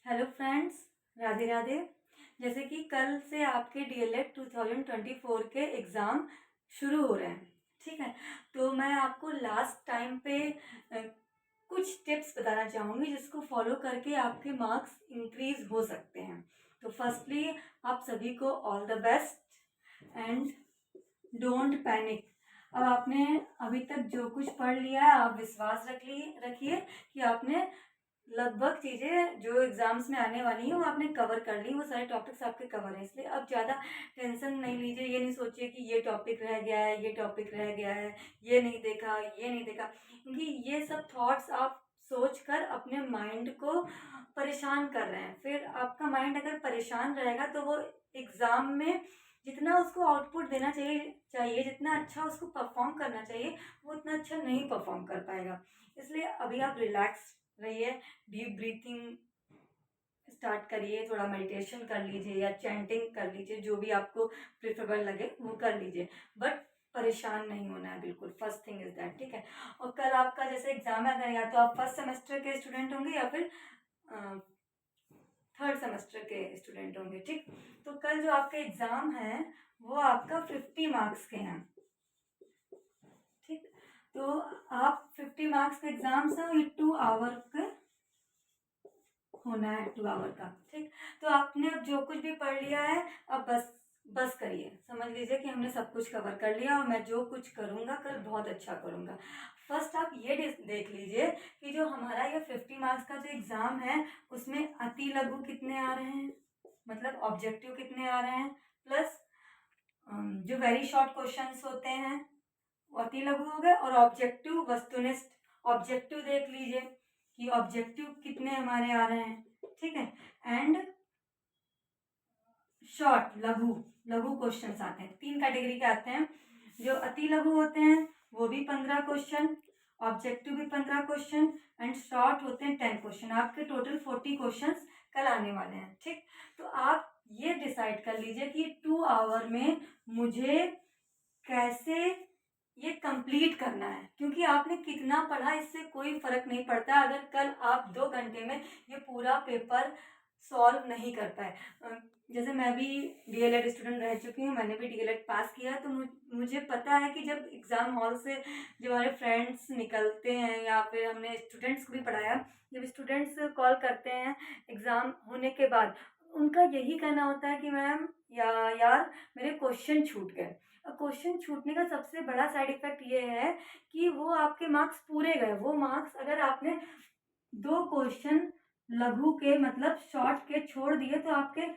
Hello friends, Radhe Radhe. जैसे कि कल से आपके डीएलएड 2024 के एग्ज़ाम शुरू हो रहे हैं, ठीक है। तो मैं आपको लास्ट टाइम पे कुछ टिप्स बताना चाहूँगी जिसको फॉलो करके आपके मार्क्स इंक्रीज हो सकते हैं। तो फर्स्टली आप सभी को all the best and don't panic. अब आपने अभी तक जो कुछ पढ़ लिया है आप विश्वास रखिए कि आपने लगभग चीज़ें जो एग्जाम्स में आने वाली हैं वो आपने कवर कर ली, वो सारे टॉपिक्स आपके कवर हैं। इसलिए अब ज़्यादा टेंशन नहीं लीजिए, ये नहीं सोचिए कि ये टॉपिक रह गया है, ये टॉपिक रह गया है, ये नहीं देखा, ये नहीं देखा, क्योंकि ये सब थॉट्स आप सोच कर अपने माइंड को परेशान कर रहे हैं। फिर आपका माइंड अगर परेशान रहेगा तो वो एग्ज़ाम में जितना उसको आउटपुट देना चाहिए जितना अच्छा उसको परफॉर्म करना चाहिए वो उतना अच्छा नहीं परफॉर्म कर पाएगा। इसलिए अभी आप रिलैक्स रहिए, डीप ब्रीथिंग स्टार्ट करिए, थोड़ा मेडिटेशन कर लीजिए या चैंटिंग कर लीजिए, जो भी आपको प्रेफरेबल लगे वो कर लीजिए, बट परेशान नहीं होना है बिल्कुल। फर्स्ट थिंग इज दैट, ठीक है। और कल आपका जैसे एग्जाम है, अगर या तो आप फर्स्ट सेमेस्टर के स्टूडेंट होंगे या फिर थर्ड सेमेस्टर के स्टूडेंट होंगे, ठीक। तो कल जो आपके एग्जाम है वो आपका 50 मार्क्स के हैं, ठीक। तो आप 50 मार्क्स के एग्जाम्स हैं, ये 2 आवर के होना है, 2 आवर का, ठीक। तो आपने अब जो कुछ भी पढ़ लिया है अब बस बस करिए, समझ लीजिए कि हमने सब कुछ कवर कर लिया और मैं जो कुछ करूँगा कल बहुत अच्छा करूँगा। फर्स्ट आप ये देख लीजिए कि जो हमारा ये 50 मार्क्स का जो एग्ज़ाम है उसमें अति लघु कितने आ रहे हैं, मतलब ऑब्जेक्टिव कितने आ रहे हैं, प्लस जो वेरी शॉर्ट क्वेश्चंस होते हैं वो अति लघु हो गए, और ऑब्जेक्टिव वस्तुनिष्ठ ऑब्जेक्टिव देख लीजिए कि ऑब्जेक्टिव कितने हमारे आ रहे हैं, ठीक है। एंड शॉर्ट लघु लघु क्वेश्चंस आते हैं, 3 कैटेगरी के आते हैं। जो अति लघु होते हैं वो भी 15 क्वेश्चन, ऑब्जेक्टिव भी 15 क्वेश्चन एंड शॉर्ट होते हैं 10 क्वेश्चन। आपके टोटल 40 क्वेश्चंस कल आने वाले हैं, ठीक। तो आप ये डिसाइड कर लीजिए कि 2 आवर में मुझे कैसे ये कंप्लीट करना है, क्योंकि आपने कितना पढ़ा इससे कोई फर्क नहीं पड़ता अगर कल आप 2 घंटे में ये पूरा पेपर सॉल्व नहीं कर पाए। जैसे मैं भी डीएलएड स्टूडेंट रह चुकी हूँ, मैंने भी डीएलएड पास किया है, तो मुझे पता है कि जब एग्ज़ाम हॉल से जब हमारे फ्रेंड्स निकलते हैं या फिर हमने स्टूडेंट्स को भी पढ़ाया, जब स्टूडेंट्स कॉल करते हैं एग्ज़ाम होने के बाद, उनका यही कहना होता है कि मैम यार मेरे क्वेश्चन छूट गए। क्वेश्चन छूटने का सबसे बड़ा साइड इफेक्ट ये है कि वो आपके मार्क्स पूरे गए। वो मार्क्स अगर आपने 2 क्वेश्चन लघु के मतलब शॉर्ट के छोड़ दिए तो आपके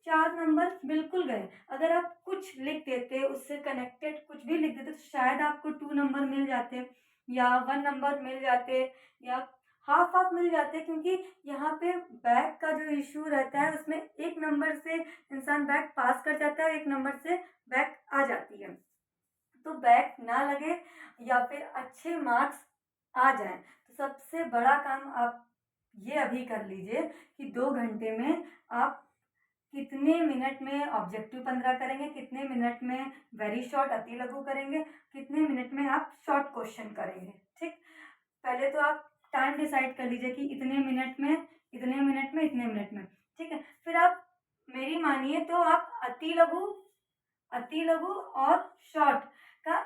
4 नंबर बिल्कुल गए। अगर आप कुछ लिख देते, उससे कनेक्टेड कुछ भी लिख देते, तो शायद आपको 2 नंबर मिल जाते या 1 नंबर मिल जाते या हाफ हाफ मिल जाते, क्योंकि यहाँ पे बैक का जो इशू रहता है उसमें 1 नंबर से इंसान बैक पास कर जाता है और 1 नंबर से बैक आ जाती है। तो बैक ना लगे या फिर अच्छे मार्क्स आ जाएं, तो सबसे बड़ा काम आप ये अभी कर लीजिए कि 2 घंटे में आप कितने मिनट में ऑब्जेक्टिव 15 करेंगे, कितने मिनट में वेरी शॉर्ट अति लघु करेंगे, कितने मिनट में आप शॉर्ट क्वेश्चन करेंगे, ठीक। पहले तो आप टाइम डिसाइड कर लीजिए कि इतने मिनट में, इतने मिनट में, इतने मिनट में, ठीक है। फिर आप मेरी मानिए तो आप अति लघु और शॉर्ट का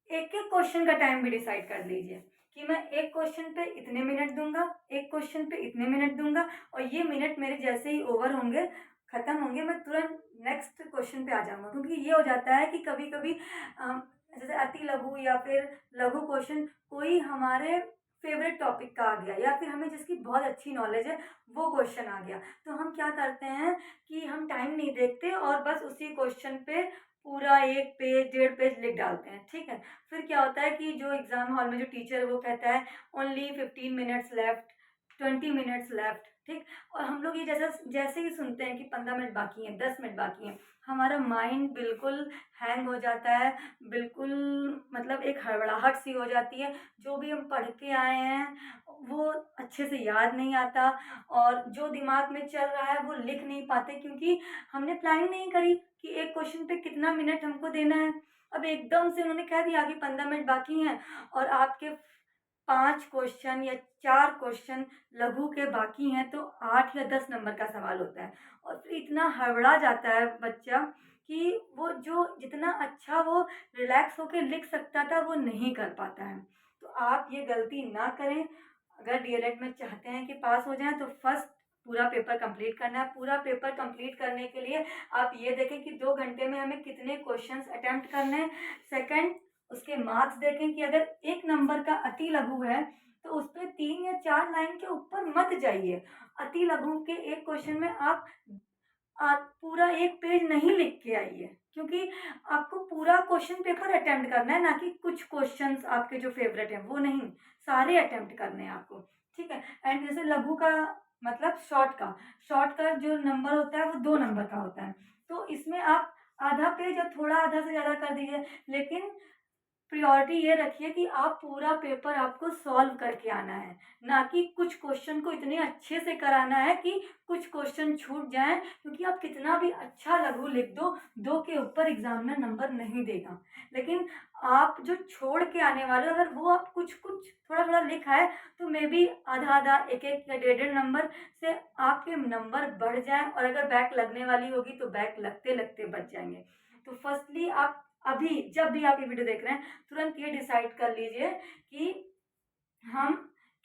एक एक क्वेश्चन का टाइम भी डिसाइड कर लीजिए कि मैं एक क्वेश्चन पे इतने मिनट दूंगा, एक क्वेश्चन पे इतने मिनट दूंगा, और ये मिनट मेरे जैसे ही ओवर होंगे, खत्म होंगे, मैं तुरंत नेक्स्ट क्वेश्चन पे आ जाऊंगा। क्योंकि ये हो जाता है कि कभी कभी जैसे अति लघु या फिर लघु क्वेश्चन कोई हमारे फेवरेट टॉपिक का आ गया या फिर हमें जिसकी बहुत अच्छी नॉलेज है वो क्वेश्चन आ गया, तो हम क्या करते हैं कि हम टाइम नहीं देखते और बस उसी क्वेश्चन पे पूरा 1 पेज 1.5 पेज लिख डालते हैं, ठीक है। फिर क्या होता है कि जो एग्जाम हॉल में जो टीचर है वो कहता है only 15 minutes left, 20 minutes left, ठीक। और हम लोग ये जैसे ही सुनते हैं कि 15 मिनट बाकी हैं, 10 मिनट बाकी हैं, हमारा माइंड बिल्कुल हैंग हो जाता है, बिल्कुल मतलब एक हड़बड़ाहट सी हो जाती है। जो भी हम पढ़ के आए हैं वो अच्छे से याद नहीं आता, और जो दिमाग में चल रहा है वो लिख नहीं पाते, क्योंकि हमने प्लानिंग नहीं करी कि एक क्वेश्चन पे कितना मिनट हमको देना है। अब एकदम से उन्होंने कह दिया कि 15 मिनट बाकी हैं और आपके 5 क्वेश्चन या 4 क्वेश्चन लघु के बाकी हैं तो 8 या 10 नंबर का सवाल होता है, और फिर इतना हड़बड़ा जाता है बच्चा कि वो जो जितना अच्छा वो रिलैक्स होकर लिख सकता था वो नहीं कर पाता है। तो आप ये गलती ना करें। अगर डीएलएड में चाहते हैं कि पास हो जाएं तो फर्स्ट पूरा पेपर कंप्लीट करना है। पूरा पेपर कंप्लीट करने के लिए आप ये देखें कि 2 घंटे में हमें कितने क्वेश्चंस अटेम्प्ट करने हैं। सेकंड, उसके मार्क्स देखें कि अगर 1 नंबर का अति लघु है तो उस पर 3 या 4 लाइन के ऊपर मत जाइए। अति लघु के एक क्वेश्चन में आप पूरा 1 पेज नहीं लिख के आइए, क्योंकि आपको पूरा क्वेश्चन पेपर अटेम्प्ट करना है, ना कि कुछ क्वेश्चंस आपके जो फेवरेट हैं वो नहीं, सारे अटेम्प्ट करने हैं आपको, ठीक है। एंड जैसे लघु का मतलब शॉर्ट का जो नंबर होता है वो 2 नंबर का होता है, तो इसमें आप आधा पेज या थोड़ा आधा से ज़्यादा कर दीजिए, लेकिन प्रायोरिटी ये रखिए कि आप पूरा पेपर आपको सॉल्व करके आना है, ना कि कुछ क्वेश्चन को इतने अच्छे से कराना है कि कुछ क्वेश्चन छूट जाएं, क्योंकि आप कितना भी अच्छा लघु लिख दो, 2 के ऊपर एग्जामिनर नंबर नहीं देगा। लेकिन आप जो छोड़ के आने वाले हो, अगर वो आप कुछ थोड़ा थोड़ा लिखा है तो मे बी आधा आधा, एक एक या 1.5 नंबर से आपके नंबर बढ़ जाए, और अगर बैक लगने वाली होगी तो बैक लगते लगते बच जाएंगे। तो फर्स्टली आप अभी जब भी आप ये वीडियो देख रहे हैं तुरंत ये डिसाइड कर लीजिए कि हम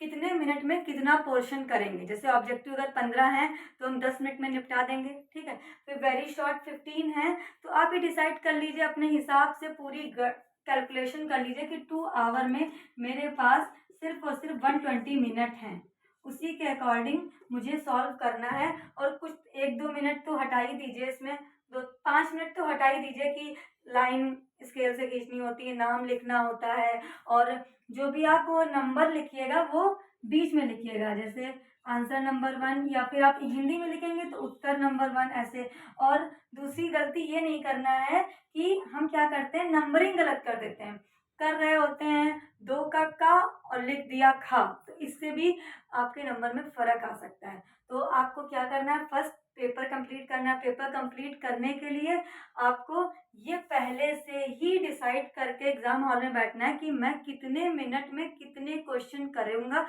कितने मिनट में कितना पोर्शन करेंगे। जैसे ऑब्जेक्टिव अगर 15 है तो हम 10 मिनट में निपटा देंगे, ठीक है। फिर वेरी शॉर्ट 15 है तो आप ये डिसाइड कर लीजिए अपने हिसाब से, पूरी कैलकुलेशन कर लीजिए कि 2 आवर में मेरे पास सिर्फ और सिर्फ 120 मिनट हैं, उसी के अकॉर्डिंग मुझे सॉल्व करना है। और कुछ 1-2 मिनट तो हटा ही दीजिए, इसमें 5 मिनट तो हटा ही दीजिए कि लाइन स्केल से खींचनी होती है, नाम लिखना होता है, और जो भी आप वो नंबर लिखिएगा वो बीच में लिखिएगा, जैसे आंसर नंबर 1, या फिर आप हिंदी में लिखेंगे तो उत्तर नंबर 1 ऐसे। और दूसरी गलती ये नहीं करना है कि हम क्या करते हैं, नंबरिंग गलत कर देते हैं, कर रहे होते हैं 2 का और लिख दिया खा, तो इससे भी आपके नंबर में फ़र्क आ सकता है। तो आपको क्या करना है, फर्स्ट पेपर कंप्लीट करना है। पेपर कंप्लीट करने के लिए आपको ये पहले से ही डिसाइड करके एग्जाम हॉल में बैठना है कि मैं कितने मिनट में कितने क्वेश्चन करूँगा,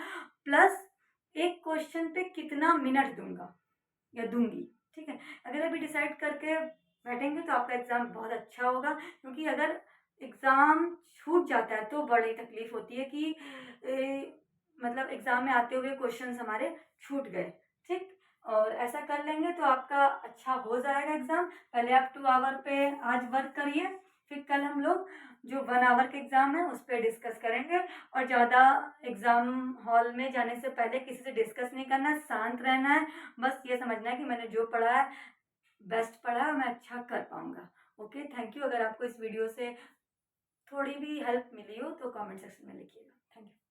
प्लस एक क्वेश्चन पे कितना मिनट दूंगा या दूंगी, ठीक है। अगर अभी डिसाइड करके बैठेंगे तो आपका एग्ज़ाम बहुत अच्छा होगा, क्योंकि अगर एग्ज़ाम छूट जाता है तो बड़ी तकलीफ होती है कि मतलब एग्ज़ाम में आते हुए क्वेश्चंस हमारे छूट गए, ठीक। और ऐसा कर लेंगे तो आपका अच्छा हो जाएगा एग्ज़ाम। पहले आप 2 आवर पे आज वर्क करिए, फिर कल हम लोग जो 1 आवर के एग्ज़ाम है उस पर डिस्कस करेंगे। और ज़्यादा एग्ज़ाम हॉल में जाने से पहले किसी से डिस्कस नहीं करना है, शांत रहना है, बस ये समझना है कि मैंने जो पढ़ा है बेस्ट पढ़ा है, मैं अच्छा कर पाऊँगा। Okay, thank you. अगर आपको इस वीडियो से थोड़ी भी हेल्प मिली हो तो कमेंट सेक्शन में लिखिएगा। Thank you.